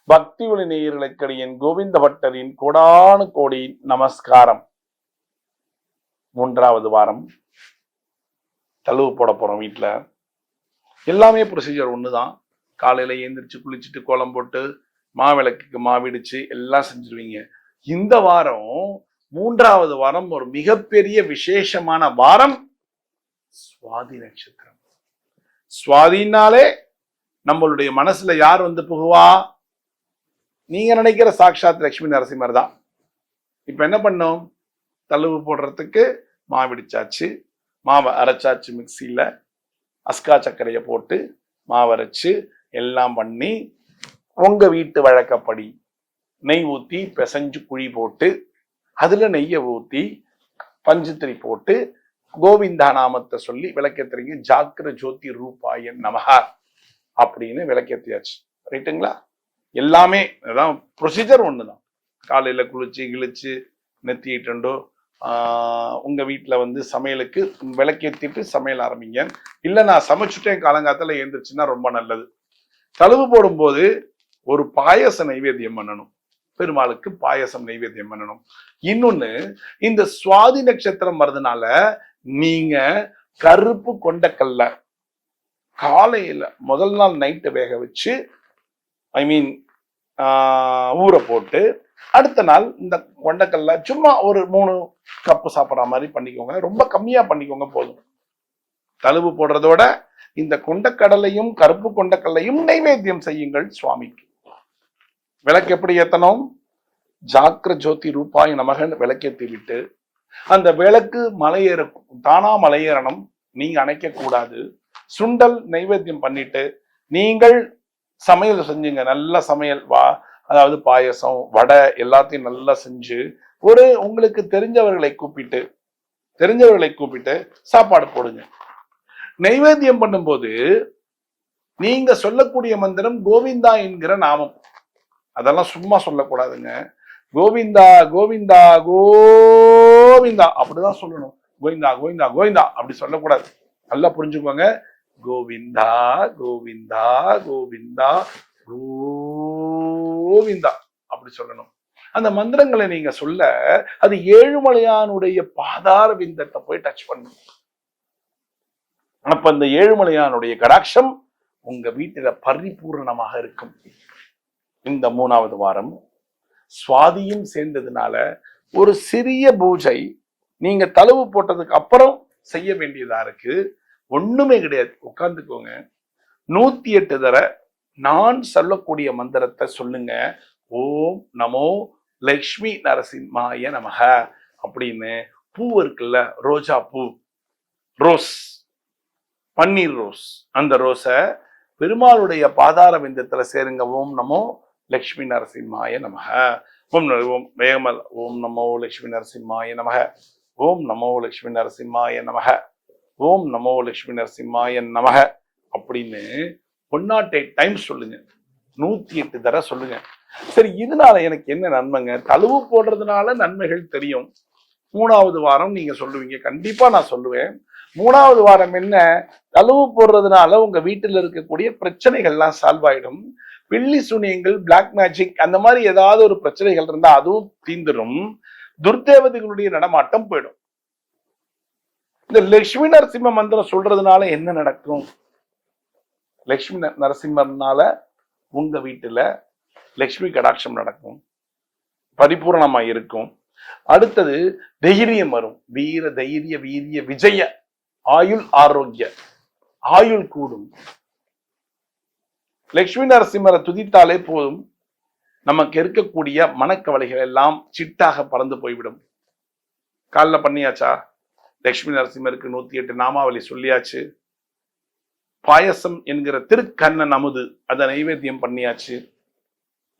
பக்தி ஒளி நேயர்களுக்கடியின் கோவிந்த பட்டரின் கோடானு கோடி நமஸ்காரம். மூன்றாவது வாரம் தழுவு போட போறோம். வீட்டுல எல்லாமே ப்ரொசீஜர் ஒண்ணுதான். காலையில எழுந்திரிச்சு குளிச்சுட்டு கோலம் போட்டு மாவிளக்குக்கு மாவிடிச்சு எல்லாம் செஞ்சிருவீங்க. இந்த வாரம் மூன்றாவது வாரம் ஒரு மிகப்பெரிய விசேஷமான வாரம். சுவாதி நட்சத்திரம். சுவாதினாலே நம்மளுடைய மனசுல யார் வந்து புகுவா? நீங்க நினைக்கிற சாட்சாத் லட்சுமி நரசிம்மர் தான். இப்ப என்ன பண்ணோம்? தழுவு போடுறதுக்கு மாவிடிச்சாச்சு, மாவை அரைச்சாச்சு, மிக்சியில அஸ்கா சர்க்கரையை போட்டு மாவு அரைச்சு எல்லாம் பண்ணி உங்க வீட்டு வழக்கப்படி நெய் ஊத்தி பிசைஞ்சு குழி போட்டு அதுல நெய்யை ஊத்தி பஞ்சுத்திரி போட்டு கோவிந்தா நாமத்தை சொல்லி விளக்கேத்துறீங்க. ஜாக்கிர ஜோதி ரூபாயன் நமஹா அப்படின்னு விளக்கேத்தியாச்சு. ரைட்டுங்களா? எல்லாமே அதான் ப்ரொசீஜர் ஒண்ணுதான். காலையில குளிச்சு கிழிச்சு நெத்திட்டோ உங்க வீட்டுல வந்து சமையலுக்கு விளக்கேத்திட்டு சமையல் ஆரம்பிங்க. இல்ல நான் சமைச்சுட்டேன் காலங்காலத்துல எழுந்திருச்சுன்னா ரொம்ப நல்லது. தழுவு போடும்போது ஒரு பாயச நைவேத்தியம் பண்ணணும். பெருமாளுக்கு பாயசம் நைவேத்தியம் பண்ணணும். இன்னொன்னு, இந்த சுவாதி நட்சத்திரம் வர்றதுனால நீங்க கருப்பு கொண்டக்கல்ல காலையில முதல் நாள் நைட்டு வேக வச்சு ஊற போட்டு அடுத்த நாள் இந்த கொண்டக்கல்ல சும்மா ஒரு 3 கப்பு சாப்பிட்ற மாதிரி பண்ணிக்கோங்க. ரொம்ப கம்மியா பண்ணிக்கோங்க போதும். தழுவு போடுறதோட இந்த கொண்டக்கடலையும் கருப்பு கொண்டக்கல்லையும் நைவேத்தியம் செய்யுங்கள் சுவாமிக்கு. விளக்கு எப்படி ஏத்தணும்? ஜாக்கிர ஜோதி ரூபாய் நமகன் விளக்கேற்றி விட்டு அந்த விளக்கு மலையேற தானா மலையேறணும். நீங்க அணைக்க கூடாது. சுண்டல் நைவேத்தியம் பண்ணிட்டு நீங்கள் சமையல் செஞ்சுங்க. நல்ல சமையல் அதாவது பாயசம் வடை எல்லாத்தையும் நல்லா செஞ்சு ஒரு உங்களுக்கு தெரிஞ்சவர்களை கூப்பிட்டு சாப்பாடு போடுங்க. நைவேத்தியம் பண்ணும்போது நீங்க சொல்லக்கூடிய மந்திரம் கோவிந்தா என்கிற நாமம். அதெல்லாம் சும்மா சொல்லக்கூடாதுங்க. கோவிந்தா கோவிந்தா கோவிந்தா அப்படிதான் சொல்லணும். கோவிந்தா கோவிந்தா கோவிந்தா அப்படி சொல்லக்கூடாது. நல்லா புரிஞ்சுக்கோங்க. கோவிந்தா கோவிந்தா கோவிந்தா கோவிந்தா அப்படி சொல்லணும். அந்த மந்திரங்களை நீங்க சொல்ல அது ஏழுமலையானுடைய பாதார விந்தத்தை போய் டச் பண்ணும். அப்ப அந்த ஏழுமலையானுடைய கடாட்சம் உங்க வீட்டில பரிபூர்ணமாக இருக்கும். இந்த 3வது வாரம் சுவாதியும் சேர்ந்ததுனால ஒரு சிறிய பூஜை நீங்க தழுவு போட்டதுக்கு அப்புறம் செய்ய வேண்டியதா இருக்கு. ஒண்ணுமே கிடையாது. உட்கார்ந்துக்கோங்க. 108 தடவை நான் சொல்லக்கூடிய மந்திரத்தை சொல்லுங்க. ஓம் நமோ லக்ஷ்மி நரசிம்மாய நமக அப்படின்னு. பூ இருக்குல்ல, ரோஜா பூ, ரோஸ், பன்னீர் ரோஸ், அந்த ரோஸை பெருமாளுடைய பாதார விந்தத்துல சேருங்க. ஓம் நமோ லக்ஷ்மி நரசிம்மாய நமக. ஓம் வேகமல். ஓம் நமோ லக்ஷ்மி நரசிம்மாய நமக. ஓம் நமோ லக்ஷ்மி நரசிம்மாய நமக. ஓம் நமோ லக்ஷ்மி நரசிம்மாய நமக அப்படின்னு 108 டைம்ஸ் சொல்லுங்க. 108 தடவை சொல்லுங்க. சரி, இதனால எனக்கு என்ன நன்மைங்க? தழுவு போடுறதுனால நன்மைகள் தெரியும். 3வது வாரம் நீங்க சொல்லுவீங்க. கண்டிப்பா நான் சொல்லுவேன். 3வது வாரம் என்ன? தழுவு போடுறதுனால உங்க வீட்டில் இருக்கக்கூடிய பிரச்சனைகள்லாம் சால்வ் ஆயிடும். பில்லி சூனியங்கள், பிளாக் மேஜிக் அந்த மாதிரி ஏதாவது ஒரு பிரச்சனைகள் இருந்தா அதுவும் தீந்துடும். துர்தேவதைகளுடைய நடமாட்டம் போயிடும். இந்த லட்சுமி நரசிம்ம மந்திரம் சொல்றதுனால என்ன நடக்கும்? லட்சுமி நரசிம்மர்னால உங்க வீட்டுல லட்சுமி கடாட்சம் நடக்கும், பரிபூர்ணமா இருக்கும். அடுத்தது தைரியம் வரும். வீர தைரிய வீரிய விஜய ஆயுள் ஆரோக்கிய ஆயுள் கூடும். லட்சுமி நரசிம்மரை துதித்தாலே போதும், நமக்கு இருக்கக்கூடிய மனக்கவலைகள் எல்லாம் சிட்டாக பறந்து போய்விடும். காலைல பண்ணியாச்சா? லட்சுமி நரசிம்மருக்கு 108 நாமாவளி சொல்லியாச்சு. பாயசம் என்கிற திருக்கண்ணன் அமுது அதை நைவேத்தியம் பண்ணியாச்சு.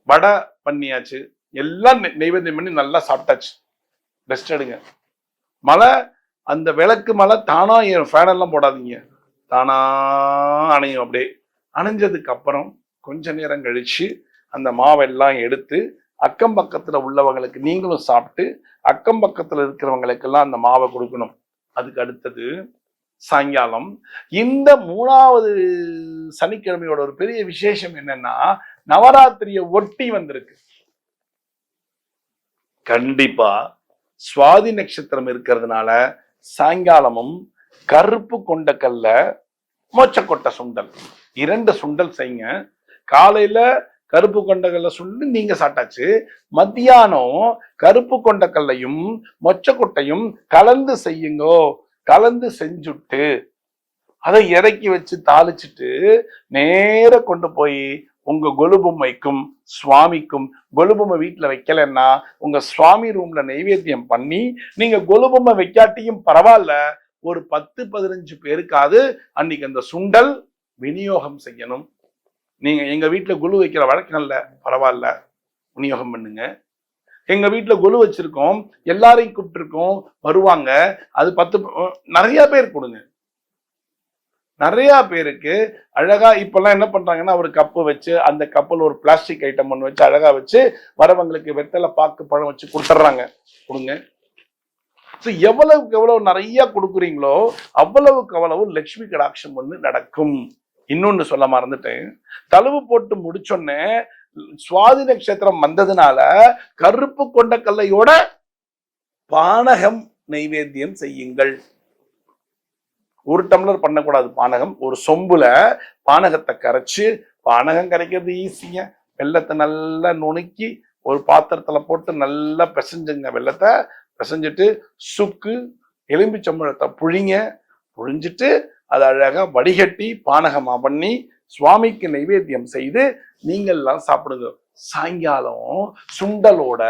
வடை பண்ணியாச்சு. எல்லாம் நைவேத்தியம் பண்ணி நல்லா சாப்பிட்டாச்சு. ரெஸ்ட் எடுங்க. மழை, அந்த விளக்கு மழை தானா ஃபேன் எல்லாம் போடாதீங்க. தானா அணையும். அப்படியே அணைஞ்சதுக்கு அப்புறம் கொஞ்ச நேரம் கழிச்சு அந்த மாவெல்லாம் எடுத்து அக்கம் பக்கத்துல உள்ளவங்களுக்கு நீங்களும் சாப்பிட்டு அக்கம் பக்கத்துல இருக்கிறவங்களுக்கெல்லாம் அந்த மாவை கொடுக்கணும். அதுக்கு அடுத்தது சாயங்காலம் இந்த 3வது சனிக்கிழமையோட ஒரு பெரிய விசேஷம் என்னன்னா, நவராத்திரிய ஒட்டி வந்திருக்கு. கண்டிப்பா சுவாதி நட்சத்திரம் இருக்கிறதுனால சாயங்காலமும் கருப்பு கொண்டக்கல்ல மொச்சக்கொட்டை சுண்டல் 2 சுண்டல் செய்யுங்க. காலையில கருப்பு கொண்டக்கல்ல சுண்டு நீங்க சாப்பிட்டாச்சு. மத்தியானம் கருப்பு கொண்டக்கல்லையும் மொச்சக்கொட்டையும் கலந்து செய்யுங்கோ. கலந்து செஞ்சுட்டு அதை இறக்கி வச்சு தாளிச்சுட்டு நேர கொண்டு போய் உங்க கொலு பொம்மைக்கும் சுவாமிக்கும், கொலு பொம்மை வீட்டுல வைக்கலன்னா உங்க சுவாமி ரூம்ல நைவேத்தியம் பண்ணி, நீங்க கொலு பொம்மை வைக்காட்டியும் பரவாயில்ல, ஒரு 10-15 பேருக்காவது அன்னைக்கு அந்த சுண்டல் விநியோகம் செய்யணும். நீங்க எங்க வீட்டுல கொலு வைக்கிற வழக்கம் இல்ல, பரவாயில்ல, விநியோகம் பண்ணுங்க. எங்க வீட்டுல கொலு வச்சிருக்கோம், எல்லாரையும் கூப்பிட்டுருக்கோம், வருவாங்க, அது 10 நிறைய பேர் கொடுங்க. நிறைய பேருக்கு அழகா இப்பெல்லாம் என்ன பண்றாங்கன்னா, ஒரு கப்பு வச்சு அந்த கப்பில் ஒரு பிளாஸ்டிக் ஐட்டம் ஒன்று வச்சு அழகா வச்சு வரவங்களுக்கு வெத்தலை பாக்கு பழம் வச்சு கொடுத்துட்றாங்க. கொடுங்க. எவ்வளவுக்கு எவ்வளவு நிறைய கொடுக்குறீங்களோ அவ்வளவுக்கு அவ்வளவு லட்சுமி கடாட்சம் ஒண்ணு நடக்கும். இன்னொன்னு சொல்ல மறந்துட்டேன், தழுவு போட்டு முடிச்சோன்னே சுவாதி நட்சத்திரம் வந்ததுனால கருப்பு கொண்ட கல்லையோட பானகம் நைவேத்தியம் செய்யுங்கள். 1 டம்ளர் பண்ணக்கூடாது பானகம், ஒரு சொம்புல பானகத்தை கரைச்சு, பானகம் கரைக்கிறது ஈஸிங்க. வெள்ளத்தை நல்லா நுணுக்கி ஒரு பாத்திரத்துல போட்டு நல்லா பிசைஞ்சுங்க. வெள்ளத்தை பிசைஞ்சிட்டு சுக்கு எலும்பிச்சம்பழத்தை புழிஞ்சிட்டு அதை அழகா வடிகட்டி பானகமா பண்ணி சுவாமிக்கு நைவேத்தியம் செய்து நீங்கள்லாம் சாப்பிடுங்க. சாயங்காலம் சுண்டலோட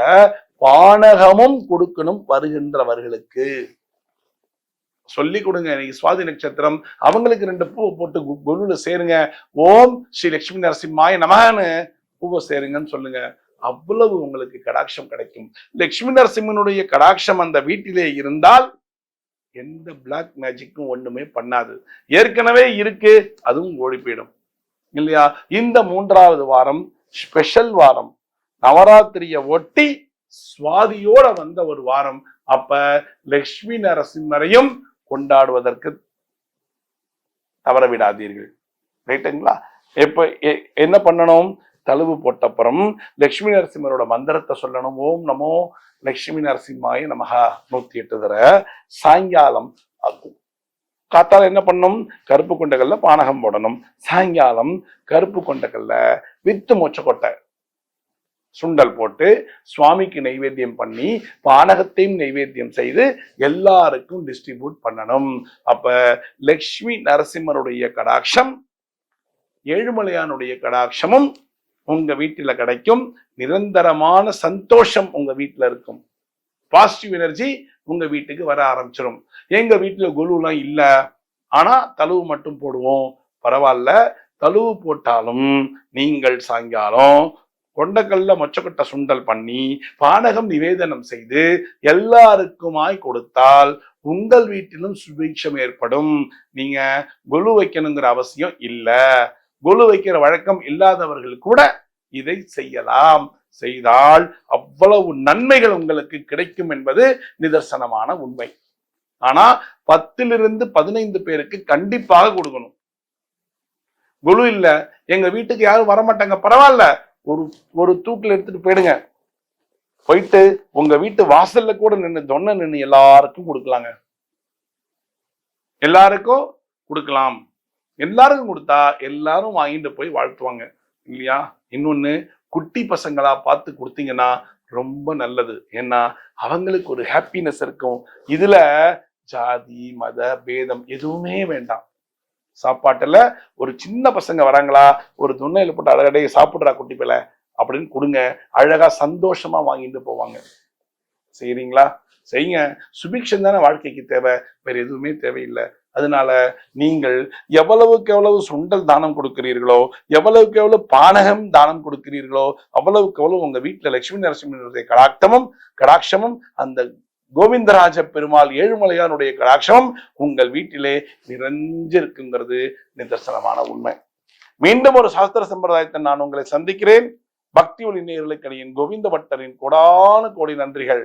பானகமும் கொடுக்கணும் வருகின்றவர்களுக்கு. சொல்லி கொடுங்க. இன்னைக்கு சுவாதி நட்சத்திரம், அவங்களுக்கு 2 பூவை போட்டு கொலுல சேருங்க. ஓம் ஸ்ரீ லட்சுமி நரசிம்மாய நமகன்னு பூவை சேருங்கன்னு சொல்லுங்க. அவ்வளவு உங்களுக்கு கடாட்சம் கிடைக்கும். லட்சுமி நரசிம்மனுடைய கடாட்சம் அந்த வீட்டிலே இருந்தால் எந்த பிளாக் மேஜிக்கும் ஒண்ணுமே பண்ணாது. ஏற்கனவே இருக்கு, அதுவும் ஓடி போயிடும் இல்லையா? இந்த 3வது வாரம் ஸ்பெஷல் வாரம், நவராத்திரிய ஒட்டி சுவாதியோட வந்த ஒரு வாரம். அப்ப லட்சுமி நரசிம்மரையும் கொண்டாடுவதற்கு தவற விடாதீர்கள். ரைட்டுங்களா? இப்ப என்ன பண்ணணும்? தழுவு போட்டப்புறம் லட்சுமி நரசிம்மரோட மந்திரத்தை சொல்லணும். ஓம் நமோ லட்சுமி நரசிம்மாய நமகா 108 தடவை. சாயங்காலம் காத்தால என்ன பண்ணணும்? கருப்பு கொண்டகல்ல பானகம் போடணும். சாயங்காலம் கருப்பு கொண்டகல்ல வித்து மொச்சக்கொட்டை சுண்டல் போட்டு சுவாமிக்கு நைவேத்தியம் பண்ணி பானகத்தையும் நைவேத்தியம் செய்து எல்லாருக்கும் டிஸ்ட்ரிபியூட் பண்ணணும். அப்ப லட்சுமி நரசிம்மருடைய கடாட்சம், ஏழுமலையானுடைய கடாட்சமும் உங்க வீட்டுல கிடைக்கும். நிரந்தரமான சந்தோஷம் உங்க வீட்டுல இருக்கும். பாசிட்டிவ் எனர்ஜி உங்க வீட்டுக்கு வர ஆரம்பிச்சிடும். எங்க வீட்டுல குலுலாம் இல்ல, ஆனா தழுவு மட்டும் போடுவோம், பரவாயில்ல. தழுவு போட்டாலும் நீங்கள் சாயங்காலம் கொண்டக்கல்ல மொச்சக்கொட்டை சுண்டல் பண்ணி பானகம் நிவேதனம் செய்து எல்லாருக்குமாய் கொடுத்தால் உங்கள் வீட்டிலும் சுபீட்சம் ஏற்படும். நீங்க கொலு வைக்கணுங்கிற அவசியம் இல்ல. கொலு வைக்கிற வழக்கம் இல்லாதவர்கள் கூட இதை செய்யலாம். செய்தால் அவ்வளவு நன்மைகள் உங்களுக்கு கிடைக்கும் என்பது நிதர்சனமான உண்மை. ஆனா 10 - 15 பேருக்கு கண்டிப்பாக கொடுக்கணும். கொலு இல்ல, எங்க வீட்டுக்கு யாரும் வரமாட்டாங்க, பரவாயில்ல, ஒரு தூக்கில் எடுத்துட்டு போயிடுங்க. போயிட்டு உங்க வீட்டு வாசல்ல கூட நின்று எல்லாருக்கும் கொடுக்கலாங்க. எல்லாருக்கும் கொடுக்கலாம். எல்லாருக்கும் கொடுத்தா எல்லாரும் வாங்கிட்டு போய் வாழ்த்துவாங்க இல்லையா? இன்னொன்னு, குட்டி பசங்களா பார்த்து கொடுத்தீங்கன்னா ரொம்ப நல்லது. ஏன்னா அவங்களுக்கு ஒரு ஹாப்பினஸ் இருக்கும். இதுல ஜாதி மத பேதம் எதுவுமே வேண்டாம். சாப்பாட்டுல ஒரு சின்ன பசங்க வராங்களா, ஒரு துண்ணையில போட்டு அழகடைய சாப்பிடுறா குட்டி பிள்ளை அப்படின்னு கொடுங்க. அழகா சந்தோஷமா வாங்கிட்டு போவாங்க. செய்றீங்களா? செய்யுங்க. சுபிக்ஷம் தானே வாழ்க்கைக்கு தேவை, வேற எதுவுமே தேவையில்லை. அதனால நீங்கள் எவ்வளவுக்கு எவ்வளவு சுண்டல் தானம் கொடுக்கிறீர்களோ, எவ்வளவுக்கு எவ்வளவு பானகம் தானம் கொடுக்கிறீர்களோ, அவ்வளவுக்கு எவ்வளவு உங்க வீட்டுல லட்சுமி நரசிம்மனுடைய கடாட்சமும் அந்த கோவிந்தராஜ பெருமாள் ஏழுமலையானுடைய கடாட்சமும் உங்கள் வீட்டிலே நிறைஞ்சிருக்குங்கிறது நிதர்சனமான உண்மை. மீண்டும் ஒரு சாஸ்திர சம்பிரதாயத்தை நான் உங்களை சந்திக்கிறேன். பக்தி ஒளி நேயர்களுக்கு கோவிந்த பட்டரின் கோடான கோடி நன்றிகள்.